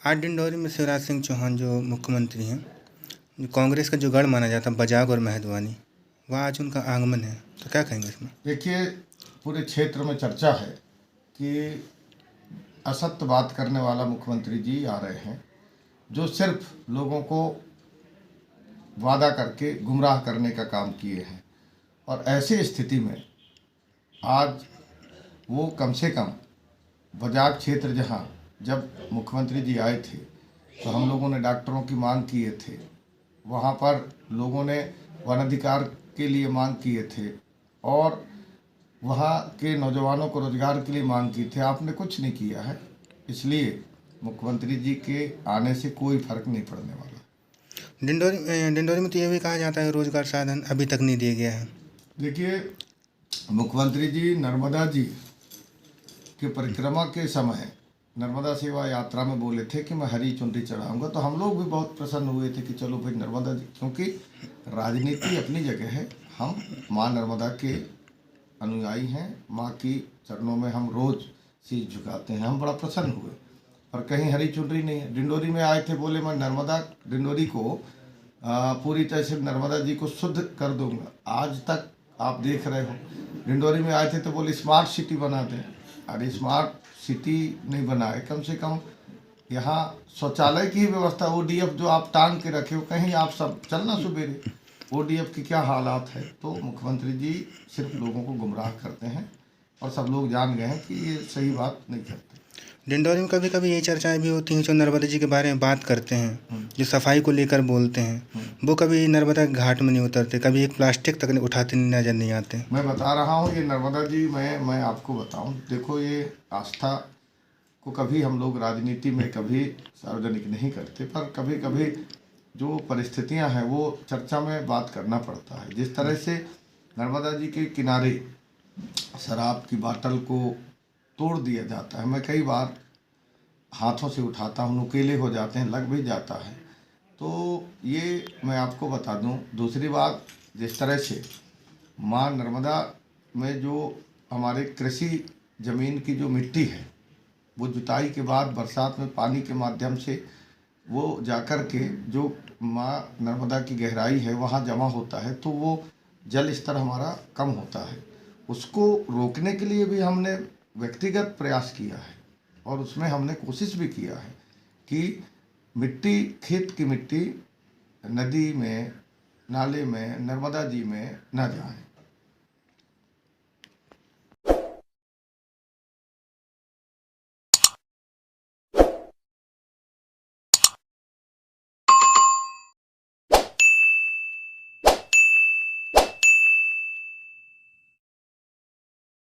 आज डिंडौरी में शिवराज सिंह चौहान जो मुख्यमंत्री हैं, जो कांग्रेस का जो गढ़ माना जाता है बजाग और मेहदवानी, वह आज उनका आगमन है, तो क्या कहेंगे इसमें? देखिए, पूरे क्षेत्र में चर्चा है कि असत्य बात करने वाला मुख्यमंत्री जी आ रहे हैं, जो सिर्फ लोगों को वादा करके गुमराह करने का काम किए हैं। और ऐसी स्थिति में आज वो कम से कम बजाग क्षेत्र जहाँ जब मुख्यमंत्री जी आए थे तो हम लोगों ने डॉक्टरों की मांग किए थे, वहाँ पर लोगों ने वन अधिकार के लिए मांग किए थे और वहाँ के नौजवानों को रोजगार के लिए मांग की थी। आपने कुछ नहीं किया है, इसलिए मुख्यमंत्री जी के आने से कोई फर्क नहीं पड़ने वाला। डिंडौरी में तो ये भी कहा जाता है रोजगार साधन अभी तक नहीं दिया गया है। देखिए, मुख्यमंत्री जी नर्मदा जी के परिक्रमा के समय नर्मदा सेवा यात्रा में बोले थे कि मैं हरी चुनरी चढ़ाऊंगा, तो हम लोग भी बहुत प्रसन्न हुए थे कि चलो भाई नर्मदा जी, क्योंकि राजनीति अपनी जगह है, हम माँ नर्मदा के अनुयायी हैं, माँ की चरणों में हम रोज शीश झुकाते हैं, हम बड़ा प्रसन्न हुए। पर कहीं हरी चुनरी नहीं है। डिंडोरी में आए थे, बोले मैं नर्मदा डिंडोरी को पूरी तरह से नर्मदा जी को शुद्ध कर दूंगा। आज तक आप देख रहे हो, डिंडोरी में आए थे तो बोले स्मार्ट सिटी बना दें। अरे स्मार्ट सिटी नहीं बनाए, कम से कम यहाँ शौचालय की व्यवस्था, ODF जो आप टांग के रखे हो, कहीं आप सब चलना सवेरे, ODF की क्या हालात है। तो मुख्यमंत्री जी सिर्फ लोगों को गुमराह करते हैं और सब लोग जान गए हैं कि ये सही बात नहीं करते। डिंडौरी में कभी कभी ये चर्चाएं भी होती हैं, जो नर्मदा जी के बारे में बात करते हैं, जो सफाई को लेकर बोलते हैं, वो कभी नर्मदा घाट में नहीं उतरते, कभी एक प्लास्टिक तक उठाते नजर नहीं आते। मैं बता रहा हूँ, ये नर्मदा जी, मैं आपको बताऊँ, देखो ये आस्था को कभी हम लोग राजनीति में कभी सार्वजनिक नहीं करते, पर कभी कभी जो परिस्थितियां हैं वो चर्चा में बात करना पड़ता है। जिस तरह से नर्मदा जी के किनारे शराब की बाटल को तोड़ दिया जाता है, मैं कई बार हाथों से उठाता हूँ, नुकीले हो जाते हैं, लग भी जाता है, तो ये मैं आपको बता दूँ। दूसरी बात, जिस तरह से माँ नर्मदा में जो हमारे कृषि ज़मीन की जो मिट्टी है, वो जुताई के बाद बरसात में पानी के माध्यम से वो जाकर के जो माँ नर्मदा की गहराई है वहाँ जमा होता है, तो वो जल स्तर हमारा कम होता है। उसको रोकने के लिए भी हमने व्यक्तिगत प्रयास किया है और उसमें हमने कोशिश भी किया है कि मिट्टी, खेत की मिट्टी नदी में, नाले में, नर्मदा जी में न जाए।